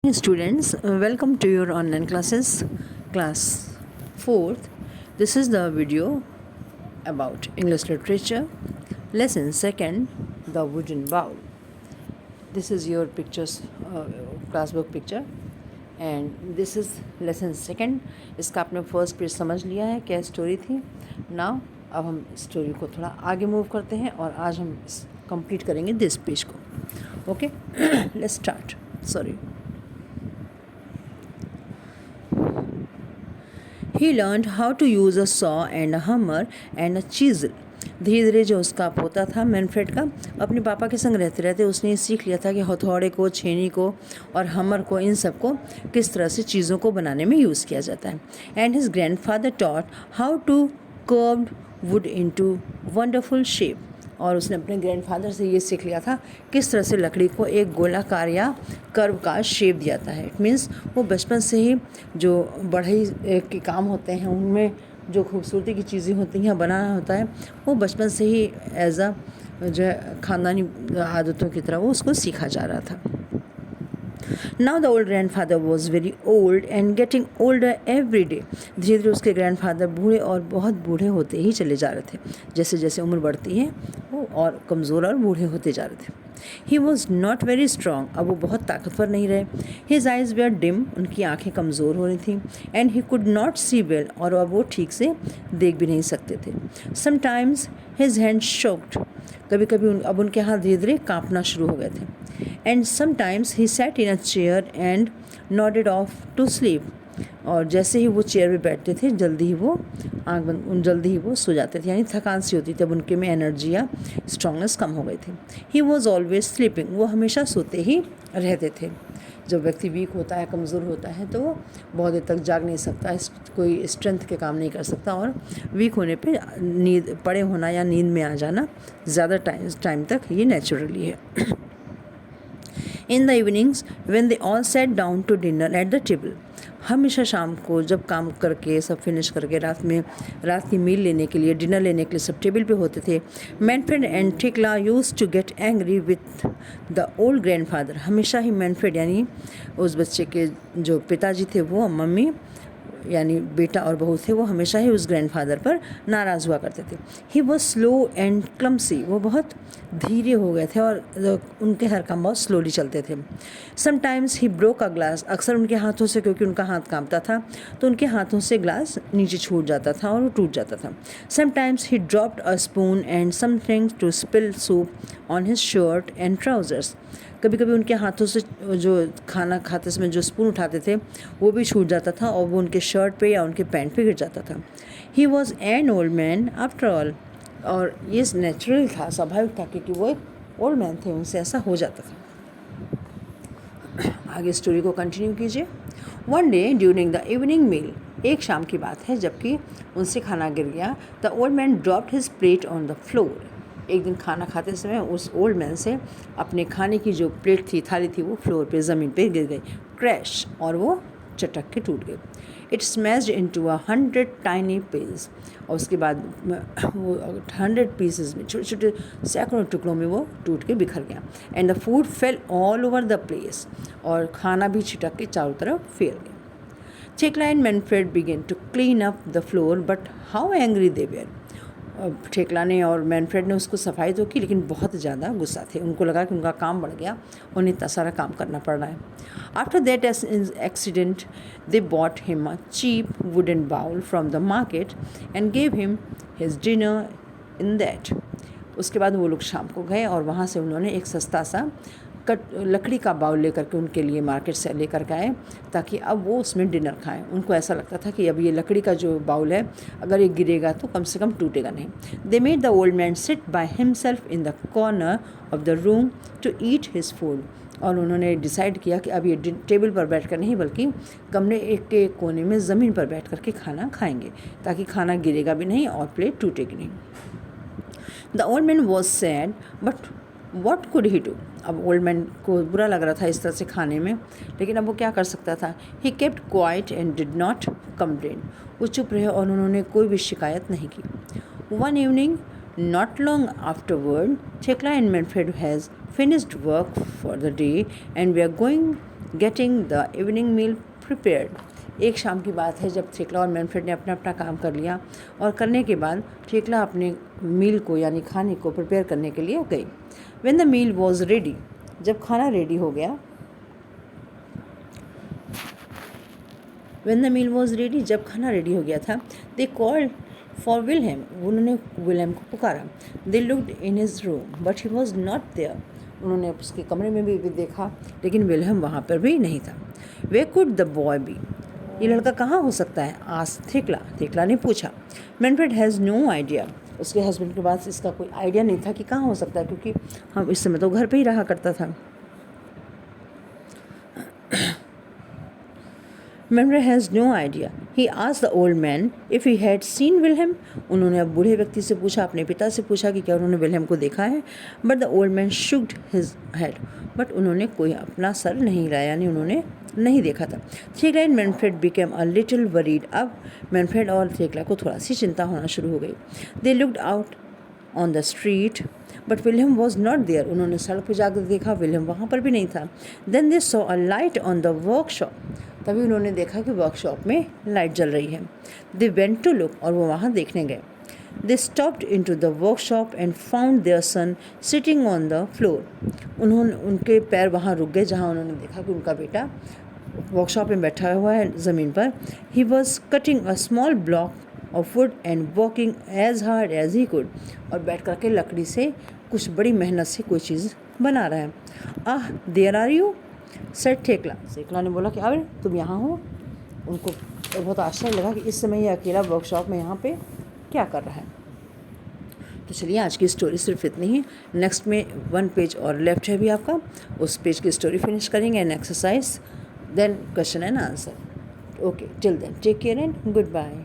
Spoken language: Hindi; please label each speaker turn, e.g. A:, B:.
A: Students, welcome to your online classes, class 4th. This is the video about English literature, lesson 2nd, the wooden bowl. This is your pictures, class book picture, and this is lesson 2nd. इसका आपने फर्स्ट पेज समझ लिया है, क्या स्टोरी थी. नाउ अब हम स्टोरी को थोड़ा आगे मूव करते हैं और आज हम कंप्लीट करेंगे दिस पेज को. Okay, let's start. Sorry. He learned how to use a saw and a hammer and a chisel. धीरे धीरे जो उसका पोता था मैनफ्रेड का, अपने पापा के संग रहते रहते उसने सीख लिया था कि हथौड़े को, छेनी को और हमर को, इन सब को किस तरह से चीज़ों को बनाने में यूज़ किया जाता है. And his grandfather taught how to curved wood into wonderful shape. और उसने अपने ग्रैंडफादर से ये सीख लिया था किस तरह से लकड़ी को एक गोलाकार या कर्व का शेप दिया जाता है. इट मीन्स वो बचपन से ही जो बढ़ई के काम होते हैं उनमें जो खूबसूरती की चीज़ें होती हैं बनाना होता है, वो बचपन से ही एज अ जो है ख़ानदानी आदतों की तरह वो उसको सीखा जा रहा था. Now the old grandfather was very old and getting older every day. धीरे धीरे उसके ग्रैंडफादर बूढ़े और बहुत बूढ़े होते ही चले जा रहे थे. जैसे जैसे उम्र बढ़ती है वो और कमज़ोर और बूढ़े होते जा रहे थे. He was not very strong. अब वो बहुत ताकतवर नहीं रहे. His eyes were dim. उनकी आंखें कमज़ोर हो रही थी. And he could not see well. और अब वो ठीक से देख भी नहीं सकते थे. Sometimes his hands shook. कभी कभी अब उनके हाथ धीरे धीरे कांपना शुरू हो गए थे. And sometimes he sat in a chair and nodded off to sleep. और जैसे ही वो चेयर पे बैठते थे जल्दी ही वो जल्दी ही वो सो जाते थे, यानी थकान सी होती थी. अब उनके में एनर्जी या स्ट्रांगनेस कम हो गई थी. He was always sleeping. वो हमेशा सोते ही रहते थे. जब व्यक्ति वीक होता है, कमज़ोर होता है, तो वो बहुत देर तक जाग नहीं सकता, कोई स्ट्रेंथ के काम नहीं कर सकता. और वीक होने पे नींद पड़े होना या नींद में आ जाना ज़्यादा टाइम तक ये नेचुरली है. In the evenings when they all sat down to dinner at the table. हमेशा शाम को जब काम करके सब फिनिश करके रात की मील लेने के लिए, डिनर लेने के लिए सब टेबल पे होते थे. Manfred and Tikla used to get angry with the old grandfather. हमेशा ही मैनफ्रेड यानी उस बच्चे के जो पिताजी थे वो, मम्मी यानी बेटा और बहू थे, वो हमेशा ही उस ग्रैंडफादर पर नाराज़ हुआ करते थे. He was slow and clumsy. वो बहुत धीरे हो गए थे और उनके हर काम बहुत स्लोली चलते थे. Sometimes he broke a glass. अक्सर उनके हाथों से, क्योंकि उनका हाथ कांपता था, तो उनके हाथों से ग्लास नीचे छूट जाता था और वो टूट जाता था. Sometimes he dropped a spoon and something to spill soup on his shirt and trousers. कभी कभी उनके हाथों से जो खाना खाते समय जो स्पून उठाते थे वो भी छूट जाता था और वो उनके शर्ट पे या उनके पैंट पे गिर जाता था. He was an old man after all. और ये नेचुरल था, स्वाभाविक था, क्योंकि वो एक ओल्ड मैन थे, उनसे ऐसा हो जाता था. आगे स्टोरी को कंटिन्यू कीजिए. One day during the evening meal. एक शाम की बात है जबकि उनसे खाना गिर गया. The old man dropped his plate on the floor. एक दिन खाना खाते समय उस ओल्ड मैन से अपने खाने की जो प्लेट थी, थाली थी, वो फ्लोर पे ज़मीन पे गिर गई. क्रैश. और वो चटक के टूट गई. It smashed into 100 tiny piece. और उसके बाद वो 100 पीसेस में, छोटे छोटे सैकड़ों टुकड़ों में वो टूट के बिखर गया. And the food fail all over the place. और खाना भी छिटक के चारों तरफ फैल गया. Thekla and Manfred began to clean up the floor, but how angry they were. ठेकला ने और मैनफ्रेड ने उसको सफाई तो की, लेकिन बहुत ज़्यादा गुस्सा थे. उनको लगा कि उनका काम बढ़ गया, उन्हें इतना सारा काम करना पड़ रहा है. After that accident they bought him a cheap wooden bowl from the market and gave him his dinner in that. उसके बाद वो लोग शाम को गए और वहाँ से उन्होंने एक सस्ता सा लकड़ी का बाउल लेकर के उनके लिए मार्केट से लेकर के आए, ताकि अब वो उसमें डिनर खाएं. उनको ऐसा लगता था कि अब ये लकड़ी का जो बाउल है, अगर ये गिरेगा तो कम से कम टूटेगा नहीं. They made the old man sit by himself in the corner of the room to eat his food. और उन्होंने डिसाइड किया कि अब ये टेबल पर बैठकर नहीं, बल्कि कमरे एक के कोने में ज़मीन पर बैठ कर के खाना खाएंगे, ताकि खाना गिरेगा भी नहीं और प्लेट टूटेगी नहीं. The old man was sad but what could he do. अब ओल्ड मैन को बुरा लग रहा था इस तरह से खाने में, लेकिन अब वो क्या कर सकता था. He kept quiet and did not complain. वो चुप रहे और उन्होंने कोई भी शिकायत नहीं की. One evening not long afterward, Thekla and Manfred has finished work for the day and we are going getting the evening meal prepared. एक शाम की बात है जब थेकला और मैनफ्रेड ने अपना अपना काम कर लिया और करने के बाद थेकला अपने मील को यानी खाने को प्रिपेयर करने के लिए गई। When the meal was ready, जब खाना रेडी हो गया, when the meal was ready, जब खाना रेडी हो गया था, दे कॉल्ड फॉर विलहेम, उन्होंने विलहेम को पुकारा। They looked in his room but he was not there, उन्होंने उसके कमरे में भी देखा लेकिन विलहेम वहाँ पर भी नहीं था। वे कुड द बॉय बी, ये लड़का कहाँ हो सकता है, आज थेकला, थेकला ने पूछा। मैनफ्रेड हैज़ नो आइडिया, उसके हस्बैंड के पास इसका कोई आइडिया नहीं था कि कहाँ हो सकता है, क्योंकि हम इस समय तो घर पे ही रहा करता था। Manfred has no idea, he asked the old man if he had seen Wilhelm, उन्होंने अब बूढ़े व्यक्ति से पूछा, अपने पिता से पूछा कि क्या उन्होंने विलहेम को देखा है। But the old man shook his head, but उन्होंने कोई अपना सर नहीं हिलाया, यानी उन्होंने नहीं देखा था। Thekla and Manfred became a little worried, अब मैनफ्रेड और थेकला को थोड़ा सी चिंता होना शुरू हो गई। They looked out on the street but William was not there, उन्होंने सड़क पर जाकर देखा, विलियम वहाँ पर भी नहीं था। Then they saw a light on the workshop, तभी उन्होंने देखा कि वर्कशॉप में लाइट जल रही है। दे वेंट टू लुक, और वो वहाँ देखने गए। They stopped in to the workshop and found their son sitting on the floor, उनके पैर वहाँ रुक गए जहाँ उन्होंने देखा कि उनका बेटा वर्कशॉप में बैठा हुआ है ज़मीन पर। He was cutting a small block of wood and walking as hard as he could, और बैठ करके लकड़ी से कुछ बड़ी मेहनत से कोई चीज़ बना रहा है। आह देयर आर यू सेड थेकला, थेकला ने बोला कि अरे तुम यहाँ हो। उनको बहुत आश्चर्य लगा कि इस समय ये अकेला वर्कशॉप में यहाँ पे क्या कर रहा है। तो चलिए आज की स्टोरी सिर्फ इतनी ही। नेक्स्ट में 1 पेज और लेफ्ट है भी आपका, उस पेज की स्टोरी फिनिश करेंगे and exercise, then question and answer. Okay, till then take care and good bye.